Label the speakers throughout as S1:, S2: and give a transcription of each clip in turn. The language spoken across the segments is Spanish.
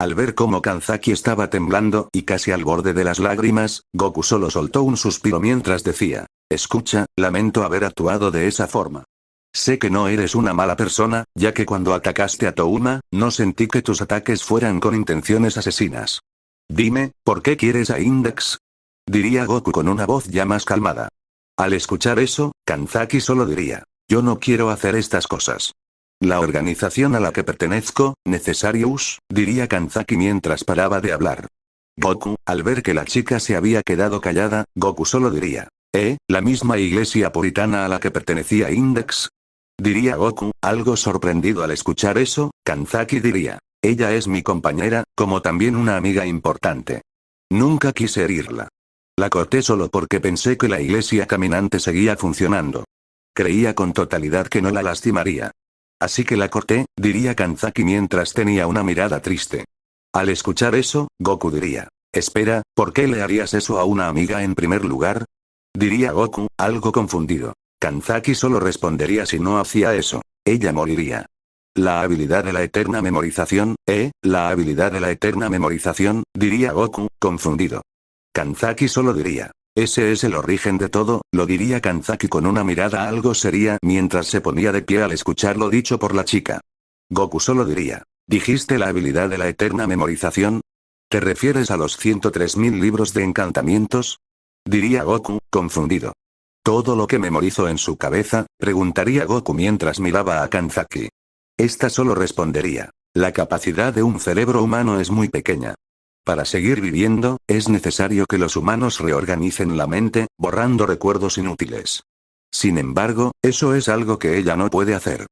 S1: Al ver cómo Kanzaki estaba temblando y casi al borde de las lágrimas, Goku solo soltó un suspiro mientras decía: escucha, lamento haber actuado de esa forma. Sé que no eres una mala persona, ya que cuando atacaste a Touma, no sentí que tus ataques fueran con intenciones asesinas. Dime, ¿por qué quieres a Index? Diría Goku con una voz ya más calmada. Al escuchar eso, Kanzaki solo diría: yo no quiero hacer estas cosas. La organización a la que pertenezco, Necesarius, diría Kanzaki mientras paraba de hablar. Goku, al ver que la chica se había quedado callada, Goku solo diría: la misma iglesia puritana a la que pertenecía Index. Diría Goku, algo sorprendido al escuchar eso. Kanzaki diría: ella es mi compañera, como también una amiga importante. Nunca quise herirla. La corté solo porque pensé que la iglesia caminante seguía funcionando. Creía con totalidad que no la lastimaría. Así que la corté, diría Kanzaki mientras tenía una mirada triste. Al escuchar eso, Goku diría: espera, ¿por qué le harías eso a una amiga en primer lugar? Diría Goku, algo confundido. Kanzaki solo respondería: si no hacía eso, ella moriría. La habilidad de la eterna memorización, la habilidad de la eterna memorización, diría Goku, confundido. Kanzaki solo diría: ese es el origen de todo, lo diría Kanzaki con una mirada algo seria mientras se ponía de pie al escuchar lo dicho por la chica. Goku solo diría: ¿dijiste la habilidad de la eterna memorización? ¿Te refieres a los 103.000 libros de encantamientos? Diría Goku, confundido. ¿Todo lo que memorizo en su cabeza? Preguntaría Goku mientras miraba a Kanzaki. Esta solo respondería: la capacidad de un cerebro humano es muy pequeña. Para seguir viviendo, es necesario que los humanos reorganicen la mente, borrando recuerdos inútiles. Sin embargo, eso es algo que ella no puede hacer.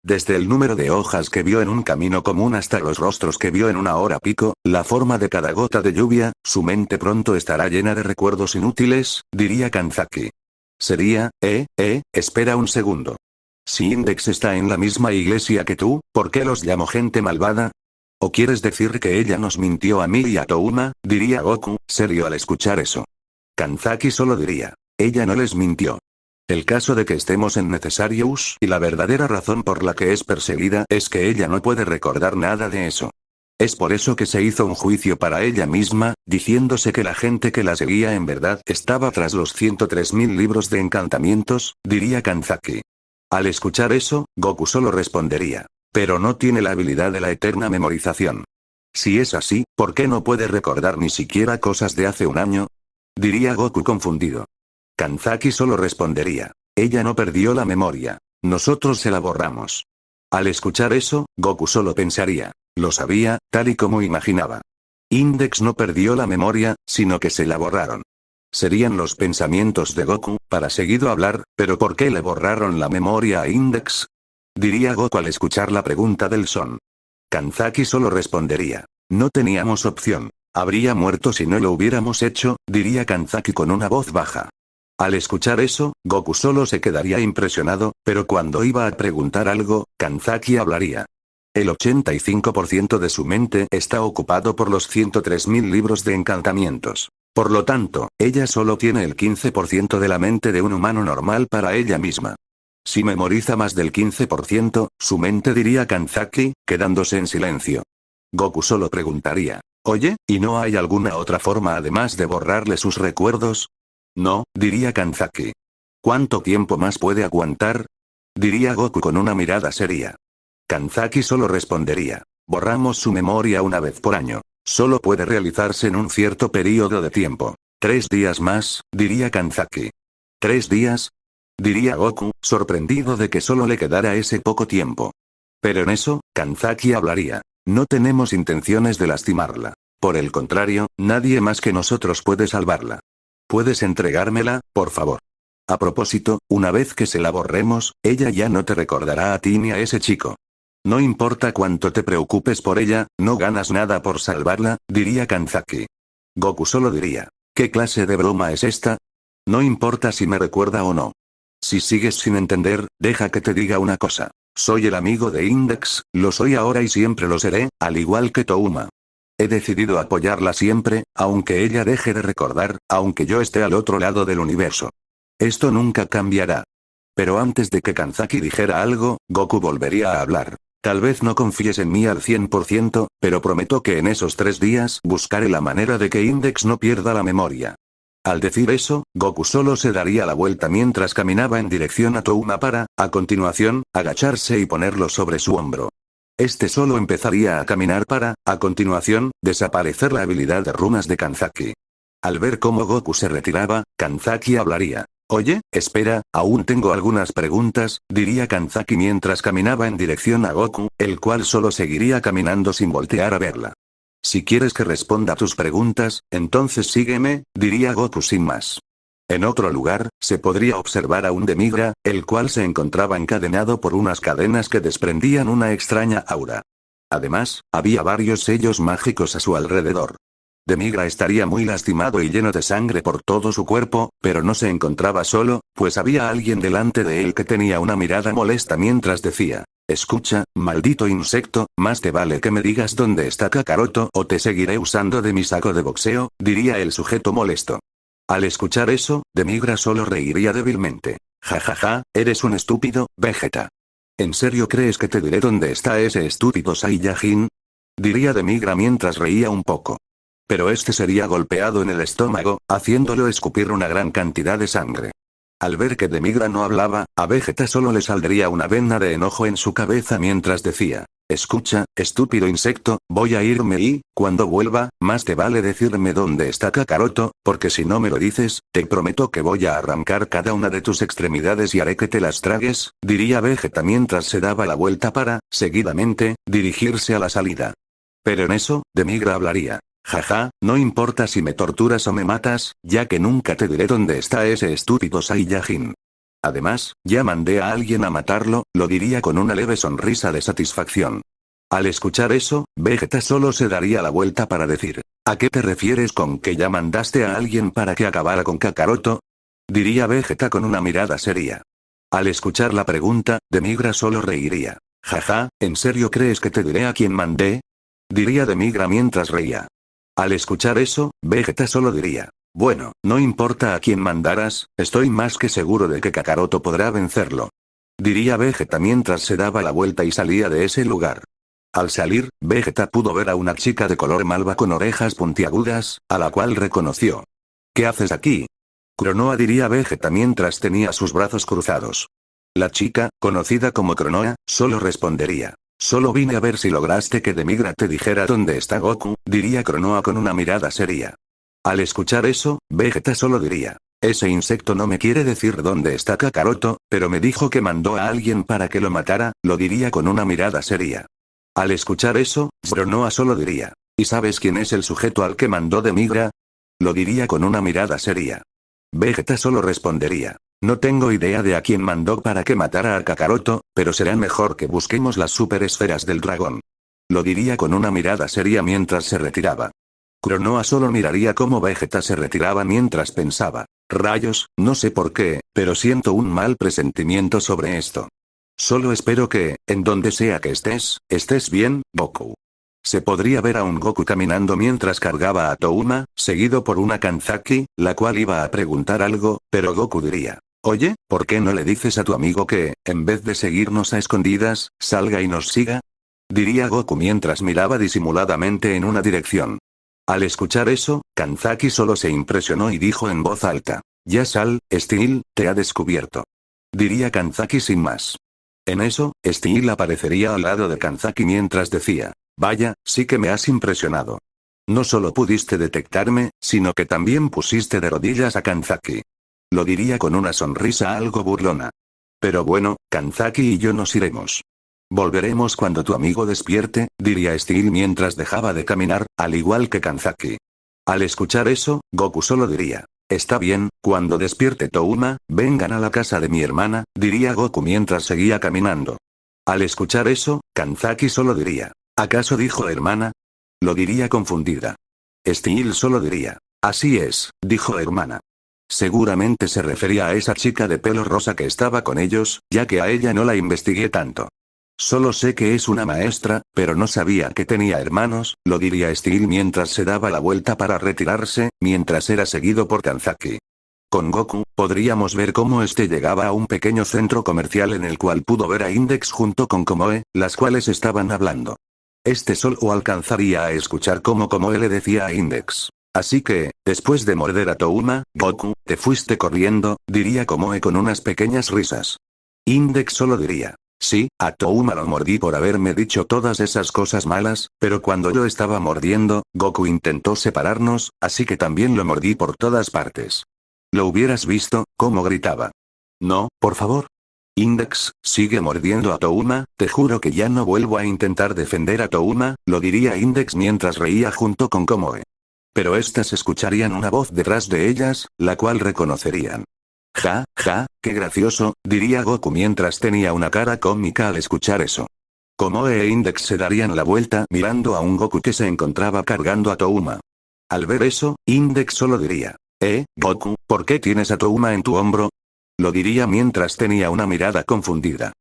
S1: Desde el número de hojas que vio en un camino común hasta los rostros que vio en una hora pico, la forma de cada gota de lluvia, su mente pronto estará llena de recuerdos inútiles, diría Kanzaki. Sería, espera un segundo. Si Index está en la misma iglesia que tú, ¿por qué los llamo gente malvada? ¿O quieres decir que ella nos mintió a mí y a Touma? Diría Goku, serio al escuchar eso. Kanzaki solo diría: ella no les mintió. El caso de que estemos en Necesarius y la verdadera razón por la que es perseguida es que ella no puede recordar nada de eso. Es por eso que se hizo un juicio para ella misma, diciéndose que la gente que la seguía en verdad estaba tras los 103.000 libros de encantamientos, diría Kanzaki. Al escuchar eso, Goku solo respondería: pero no tiene la habilidad de la eterna memorización. Si es así, ¿por qué no puede recordar ni siquiera cosas de hace un año? Diría Goku confundido. Kanzaki solo respondería: ella no perdió la memoria. Nosotros se la borramos. Al escuchar eso, Goku solo pensaría: lo sabía, tal y como imaginaba. Index no perdió la memoria, sino que se la borraron. Serían los pensamientos de Goku, para seguido hablar, pero ¿por qué le borraron la memoria a Index? Diría Goku al escuchar la pregunta del Son. Kanzaki solo respondería: no teníamos opción. Habría muerto si no lo hubiéramos hecho, diría Kanzaki con una voz baja. Al escuchar eso, Goku solo se quedaría impresionado, pero cuando iba a preguntar algo, Kanzaki hablaría. El 85% de su mente está ocupado por los 103.000 libros de encantamientos. Por lo tanto, ella solo tiene el 15% de la mente de un humano normal para ella misma. Si memoriza más del 15%, su mente diría Kanzaki, quedándose en silencio. Goku solo preguntaría: oye, ¿y no hay alguna otra forma además de borrarle sus recuerdos? No, diría Kanzaki. ¿Cuánto tiempo más puede aguantar? Diría Goku con una mirada seria. Kanzaki solo respondería: borramos su memoria una vez por año. Solo puede realizarse en un cierto período de tiempo. 3 días más, diría Kanzaki. ¿3 días? Diría Goku, sorprendido de que solo le quedara ese poco tiempo. Pero en eso, Kanzaki hablaría: no tenemos intenciones de lastimarla. Por el contrario, nadie más que nosotros puede salvarla. ¿Puedes entregármela, por favor? A propósito, una vez que se la borremos, ella ya no te recordará a ti ni a ese chico. No importa cuánto te preocupes por ella, no ganas nada por salvarla, diría Kanzaki. Goku solo diría: ¿qué clase de broma es esta? No importa si me recuerda o no. Si sigues sin entender, deja que te diga una cosa. Soy el amigo de Index, lo soy ahora y siempre lo seré, al igual que Touma. He decidido apoyarla siempre, aunque ella deje de recordar, aunque yo esté al otro lado del universo. Esto nunca cambiará. Pero antes de que Kanzaki dijera algo, Goku volvería a hablar. Tal vez no confíes en mí al 100%, pero prometo que en esos 3 días buscaré la manera de que Index no pierda la memoria. Al decir eso, Goku solo se daría la vuelta mientras caminaba en dirección a Touma para, a continuación, agacharse y ponerlo sobre su hombro. Este solo empezaría a caminar para, a continuación, desaparecer la habilidad de runas de Kanzaki. Al ver cómo Goku se retiraba, Kanzaki hablaría. Oye, espera, aún tengo algunas preguntas, diría Kanzaki mientras caminaba en dirección a Goku, el cual solo seguiría caminando sin voltear a verla. Si quieres que responda a tus preguntas, entonces sígueme, diría Goku sin más. En otro lugar, se podría observar a un Demigra, el cual se encontraba encadenado por unas cadenas que desprendían una extraña aura. Además, había varios sellos mágicos a su alrededor. Demigra estaría muy lastimado y lleno de sangre por todo su cuerpo, pero no se encontraba solo, pues había alguien delante de él que tenía una mirada molesta mientras decía: escucha, maldito insecto, más te vale que me digas dónde está Kakaroto o te seguiré usando de mi saco de boxeo, diría el sujeto molesto. Al escuchar eso, Demigra solo reiría débilmente. Jajaja, eres un estúpido, Vegeta. ¿En serio crees que te diré dónde está ese estúpido Saiyajin? Diría Demigra mientras reía un poco. Pero este sería golpeado en el estómago, haciéndolo escupir una gran cantidad de sangre. Al ver que Demigra no hablaba, a Vegeta solo le saldría una vena de enojo en su cabeza mientras decía: escucha, estúpido insecto, voy a irme y, cuando vuelva, más te vale decirme dónde está Kakaroto, porque si no me lo dices, te prometo que voy a arrancar cada una de tus extremidades y haré que te las tragues, diría Vegeta mientras se daba la vuelta para, seguidamente, dirigirse a la salida. Pero en eso, Demigra hablaría. Jaja, no importa si me torturas o me matas, ya que nunca te diré dónde está ese estúpido Saiyajin. Además, ya mandé a alguien a matarlo, lo diría con una leve sonrisa de satisfacción. Al escuchar eso, Vegeta solo se daría la vuelta para decir: ¿a qué te refieres con que ya mandaste a alguien para que acabara con Kakaroto? Diría Vegeta con una mirada seria. Al escuchar la pregunta, Demigra solo reiría. Jaja, ¿en serio crees que te diré a quién mandé? Diría Demigra mientras reía. Al escuchar eso, Vegeta solo diría: bueno, no importa a quién mandaras, estoy más que seguro de que Kakaroto podrá vencerlo. Diría Vegeta mientras se daba la vuelta y salía de ese lugar. Al salir, Vegeta pudo ver a una chica de color malva con orejas puntiagudas, a la cual reconoció. ¿Qué haces aquí? Cronoa, diría Vegeta mientras tenía sus brazos cruzados. La chica, conocida como Cronoa, solo respondería: solo vine a ver si lograste que Demigra te dijera dónde está Goku, diría Cronoa con una mirada seria. Al escuchar eso, Vegeta solo diría: ese insecto no me quiere decir dónde está Kakaroto, pero me dijo que mandó a alguien para que lo matara, lo diría con una mirada seria. Al escuchar eso, Cronoa solo diría: ¿y sabes quién es el sujeto al que mandó Demigra? Lo diría con una mirada seria. Vegeta solo respondería: no tengo idea de a quién mandó para que matara a Kakaroto, pero será mejor que busquemos las super esferas del dragón. Lo diría con una mirada seria mientras se retiraba. Cronoa solo miraría cómo Vegeta se retiraba mientras pensaba: rayos, no sé por qué, pero siento un mal presentimiento sobre esto. Solo espero que, en donde sea que estés bien, Goku. Se podría ver a un Goku caminando mientras cargaba a Touma, seguido por una Kanzaki, la cual iba a preguntar algo, pero Goku diría: oye, ¿por qué no le dices a tu amigo que, en vez de seguirnos a escondidas, salga y nos siga? Diría Goku mientras miraba disimuladamente en una dirección. Al escuchar eso, Kanzaki solo se impresionó y dijo en voz alta: ya sal, Steel, te ha descubierto. Diría Kanzaki sin más. En eso, Steel aparecería al lado de Kanzaki mientras decía: vaya, sí que me has impresionado. No solo pudiste detectarme, sino que también pusiste de rodillas a Kanzaki. Lo diría con una sonrisa algo burlona. Pero bueno, Kanzaki y yo nos iremos. Volveremos cuando tu amigo despierte, diría Steel mientras dejaba de caminar, al igual que Kanzaki. Al escuchar eso, Goku solo diría: está bien, cuando despierte Touma, vengan a la casa de mi hermana, diría Goku mientras seguía caminando. Al escuchar eso, Kanzaki solo diría: ¿acaso dijo hermana? Lo diría confundida. Steel solo diría: así es, dijo hermana. Seguramente se refería a esa chica de pelo rosa que estaba con ellos, ya que a ella no la investigué tanto. Solo sé que es una maestra, pero no sabía que tenía hermanos, lo diría Steel mientras se daba la vuelta para retirarse, mientras era seguido por Kanzaki. Con Goku, podríamos ver cómo este llegaba a un pequeño centro comercial en el cual pudo ver a Index junto con Komoe, las cuales estaban hablando. Este solo alcanzaría a escuchar cómo Komoe le decía a Index. Así que, después de morder a Touma, Goku, te fuiste corriendo, diría Komoe con unas pequeñas risas. Index solo diría. Sí, a Touma lo mordí por haberme dicho todas esas cosas malas, pero cuando yo estaba mordiendo, Goku intentó separarnos, así que también lo mordí por todas partes. Lo hubieras visto, cómo gritaba. No, por favor. Index, sigue mordiendo a Touma, te juro que ya no vuelvo a intentar defender a Touma, lo diría Index mientras reía junto con Komoe. Pero estas escucharían una voz detrás de ellas, la cual reconocerían. Ja, ja, qué gracioso, diría Goku mientras tenía una cara cómica al escuchar eso. Komoe e Index se darían la vuelta mirando a un Goku que se encontraba cargando a Touma. Al ver eso, Index solo diría. Goku, ¿por qué tienes a Touma en tu hombro? Lo diría mientras tenía una mirada confundida.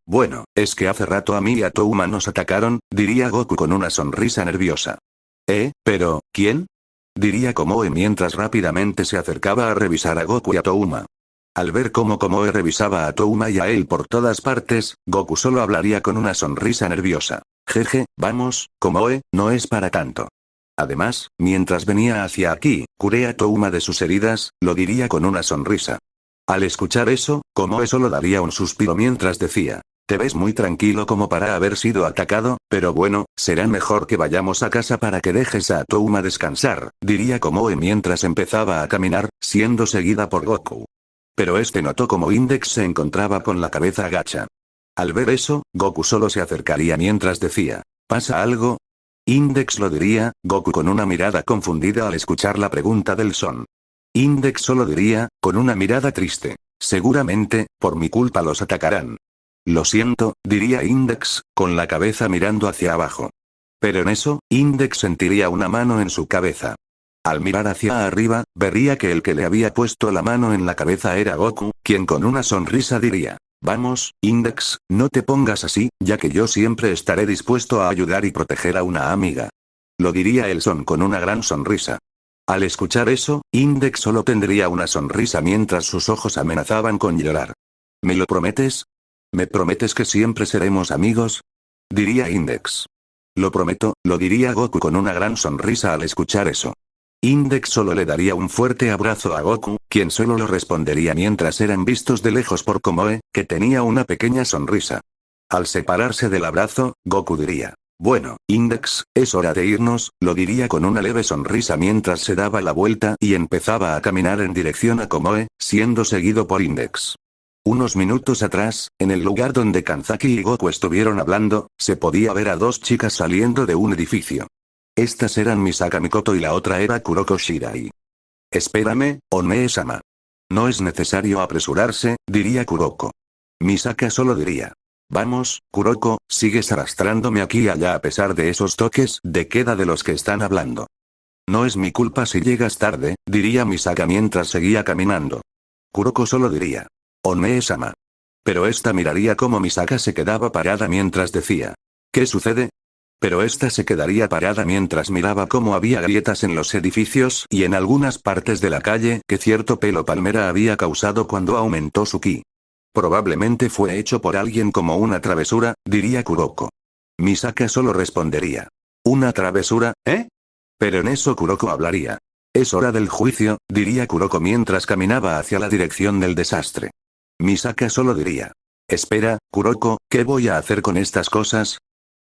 S1: Bueno, es que hace rato a mí y a Touma nos atacaron, diría Goku con una sonrisa nerviosa. Pero, ¿quién? Diría Komoe mientras rápidamente se acercaba a revisar a Goku y a Touma. Al ver cómo Komoe revisaba a Touma y a él por todas partes, Goku solo hablaría con una sonrisa nerviosa. Jeje, vamos, Komoe, no es para tanto. Además, mientras venía hacia aquí, curé a Touma de sus heridas, lo diría con una sonrisa. Al escuchar eso, Komoe solo daría un suspiro mientras decía. Te ves muy tranquilo como para haber sido atacado, pero bueno, será mejor que vayamos a casa para que dejes a Touma descansar, diría Komoe mientras empezaba a caminar, siendo seguida por Goku. Pero este notó como Index se encontraba con la cabeza agacha. Al ver eso, Goku solo se acercaría mientras decía. ¿Pasa algo? Index lo diría, Goku con una mirada confundida al escuchar la pregunta del Son. Index solo diría, con una mirada triste. Seguramente, por mi culpa los atacarán. Lo siento, diría Index, con la cabeza mirando hacia abajo. Pero en eso, Index sentiría una mano en su cabeza. Al mirar hacia arriba, vería que el que le había puesto la mano en la cabeza era Goku, quien con una sonrisa diría. Vamos, Index, no te pongas así, ya que yo siempre estaré dispuesto a ayudar y proteger a una amiga. Lo diría el Son con una gran sonrisa. Al escuchar eso, Index solo tendría una sonrisa mientras sus ojos amenazaban con llorar. ¿Me lo prometes? ¿Me prometes que siempre seremos amigos? Diría Index. Lo prometo, lo diría Goku con una gran sonrisa al escuchar eso. Index solo le daría un fuerte abrazo a Goku, quien solo lo respondería mientras eran vistos de lejos por Komoe, que tenía una pequeña sonrisa. Al separarse del abrazo, Goku diría. Bueno, Index, es hora de irnos, lo diría con una leve sonrisa mientras se daba la vuelta y empezaba a caminar en dirección a Komoe, siendo seguido por Index. Unos minutos atrás, en el lugar donde Kanzaki y Goku estuvieron hablando, se podía ver a dos chicas saliendo de un edificio. Estas eran Misaka Mikoto y la otra era Kuroko Shirai. Espérame, Onmee-sama. No es necesario apresurarse, diría Kuroko. Misaka solo diría. Vamos, Kuroko, sigues arrastrándome aquí y allá a pesar de esos toques de queda de los que están hablando. No es mi culpa si llegas tarde, diría Misaka mientras seguía caminando. Kuroko solo diría. Onmee-sama. Pero esta miraría cómo Misaka se quedaba parada mientras decía. ¿Qué sucede? Pero esta se quedaría parada mientras miraba cómo había grietas en los edificios y en algunas partes de la calle que cierto pelo palmera había causado cuando aumentó su ki. Probablemente fue hecho por alguien como una travesura, diría Kuroko. Misaka solo respondería. ¿Una travesura, Pero en eso Kuroko hablaría. Es hora del juicio, diría Kuroko mientras caminaba hacia la dirección del desastre. Misaka solo diría. Espera, Kuroko, ¿qué voy a hacer con estas cosas?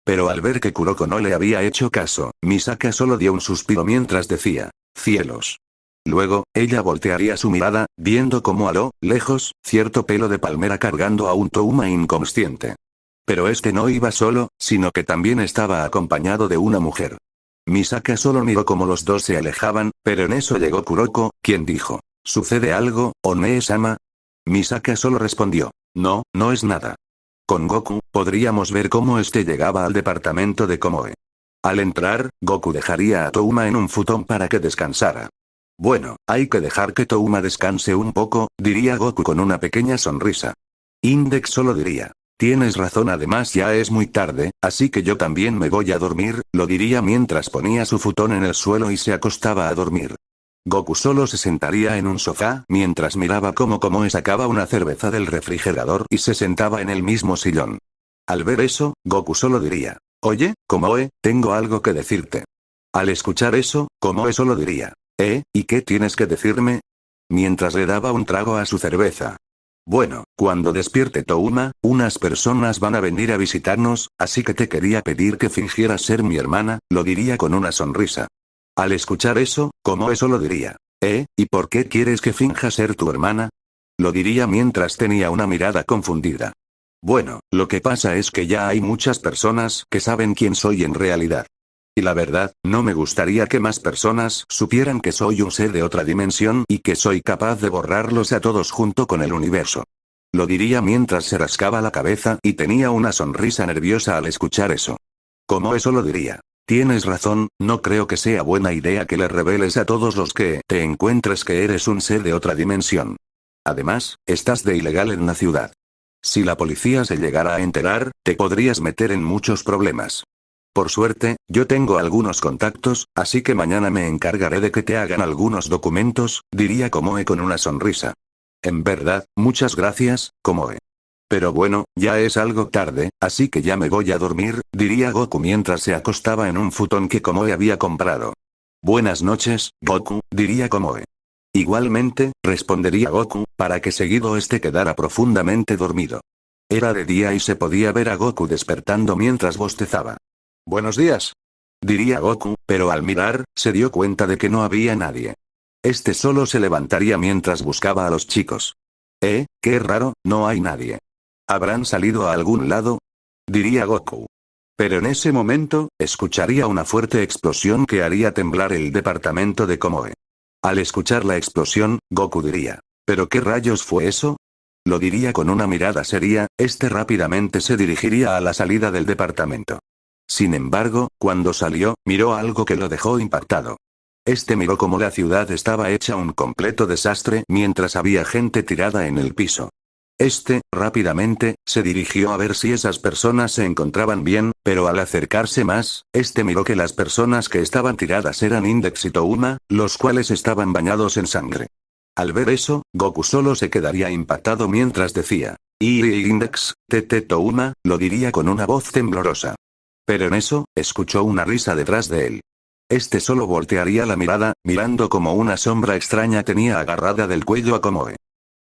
S1: Pero al ver que Kuroko no le había hecho caso, Misaka solo dio un suspiro mientras decía, cielos. Luego, ella voltearía su mirada, viendo como a lo lejos, cierto pelo de palmera cargando a un Touma inconsciente. Pero este no iba solo, sino que también estaba acompañado de una mujer. Misaka solo miró como los dos se alejaban, pero en eso llegó Kuroko, quien dijo, ¿sucede algo, Onmee-sama? Misaka solo respondió, no, no es nada. Con Goku, podríamos ver cómo este llegaba al departamento de Komoe. Al entrar, Goku dejaría a Touma en un futón para que descansara. Bueno, hay que dejar que Touma descanse un poco, diría Goku con una pequeña sonrisa. Index solo diría. Tienes razón, además ya es muy tarde, así que yo también me voy a dormir, lo diría mientras ponía su futón en el suelo y se acostaba a dormir. Goku solo se sentaría en un sofá mientras miraba cómo Komoe sacaba una cerveza del refrigerador y se sentaba en el mismo sillón. Al ver eso, Goku solo diría, oye, Komoe, tengo algo que decirte. Al escuchar eso, Komoe solo diría, ¿y qué tienes que decirme? Mientras le daba un trago a su cerveza. Bueno, cuando despierte Touma, unas personas van a venir a visitarnos, así que te quería pedir que fingieras ser mi hermana, lo diría con una sonrisa. Al escuchar eso, Komoe solo diría, ¿y por qué quieres que finja ser tu hermana? Lo diría mientras tenía una mirada confundida. Bueno, lo que pasa es que ya hay muchas personas que saben quién soy en realidad. Y la verdad, no me gustaría que más personas supieran que soy un ser de otra dimensión y que soy capaz de borrarlos a todos junto con el universo. Lo diría mientras se rascaba la cabeza y tenía una sonrisa nerviosa al escuchar eso. Como eso lo diría. Tienes razón, no creo que sea buena idea que le reveles a todos los que te encuentres que eres un ser de otra dimensión. Además, estás de ilegal en la ciudad. Si la policía se llegara a enterar, te podrías meter en muchos problemas. Por suerte, yo tengo algunos contactos, así que mañana me encargaré de que te hagan algunos documentos, diría Komoe con una sonrisa. En verdad, muchas gracias, Komoe. Pero bueno, ya es algo tarde, así que ya me voy a dormir, diría Goku mientras se acostaba en un futón que Komoe había comprado. Buenas noches, Goku, diría Komoe. Igualmente, respondería Goku, para que seguido este quedara profundamente dormido. Era de día y se podía ver a Goku despertando mientras bostezaba. Buenos días, diría Goku, pero al mirar, se dio cuenta de que no había nadie. Este solo se levantaría mientras buscaba a los chicos. Qué raro, no hay nadie. ¿Habrán salido a algún lado? Diría Goku. Pero en ese momento, escucharía una fuerte explosión que haría temblar el departamento de Komoe. Al escuchar la explosión, Goku diría, ¿pero qué rayos fue eso? Lo diría con una mirada seria, este rápidamente se dirigiría a la salida del departamento. Sin embargo, cuando salió, miró algo que lo dejó impactado. Este miró como la ciudad estaba hecha un completo desastre mientras había gente tirada en el piso. Rápidamente, se dirigió a ver si esas personas se encontraban bien, pero al acercarse más, miró que las personas que estaban tiradas eran Index y Touma, los cuales estaban bañados en sangre. Al ver eso, Goku solo se quedaría impactado mientras decía, Index, Touma, lo diría con una voz temblorosa. Pero en eso, escuchó una risa detrás de él. Solo voltearía la mirada, mirando como una sombra extraña tenía agarrada del cuello a Komoe.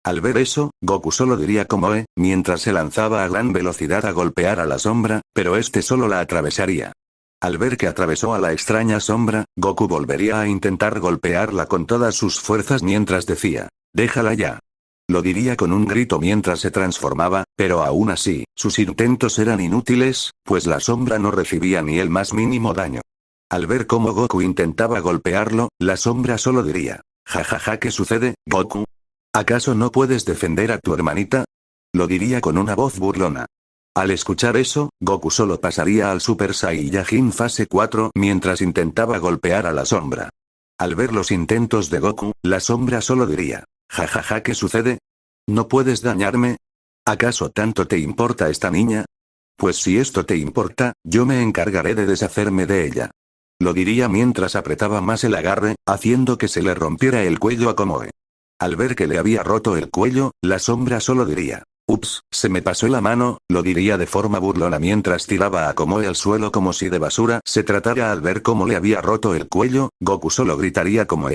S1: Al ver eso, Goku solo diría Komoe, mientras se lanzaba a gran velocidad a golpear a la sombra, pero solo la atravesaría. Al ver que atravesó a la extraña sombra, Goku volvería a intentar golpearla con todas sus fuerzas mientras decía, déjala ya. Lo diría con un grito mientras se transformaba, pero aún así, sus intentos eran inútiles, pues la sombra no recibía ni el más mínimo daño. Al ver cómo Goku intentaba golpearlo, la sombra solo diría, jajaja, ¿qué sucede, Goku? ¿Acaso no puedes defender a tu hermanita? Lo diría con una voz burlona. Al escuchar eso, Goku solo pasaría al Super Saiyajin fase 4 mientras intentaba golpear a la sombra. Al ver los intentos de Goku, la sombra solo diría, jajaja, ¿qué sucede? ¿No puedes dañarme? ¿Acaso tanto te importa esta niña? Pues si esto te importa, yo me encargaré de deshacerme de ella. Lo diría mientras apretaba más el agarre, haciendo que se le rompiera el cuello a Komoe. Al ver que le había roto el cuello, la sombra solo diría, ups, se me pasó la mano, lo diría de forma burlona mientras tiraba a Komoe al suelo como si de basura se tratara. Al ver cómo le había roto el cuello, Goku solo gritaría como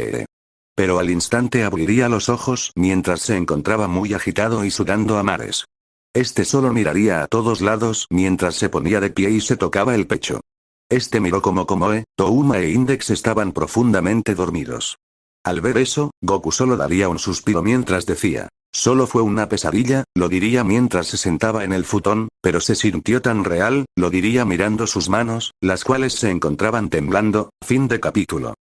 S1: pero al instante abriría los ojos mientras se encontraba muy agitado y sudando a mares. Solo miraría a todos lados mientras se ponía de pie y se tocaba el pecho. Miró como Komoe, Touma e Index estaban profundamente dormidos. Al ver eso, Goku solo daría un suspiro mientras decía, solo fue una pesadilla, lo diría mientras se sentaba en el futón, pero se sintió tan real, lo diría mirando sus manos, las cuales se encontraban temblando. Fin de capítulo.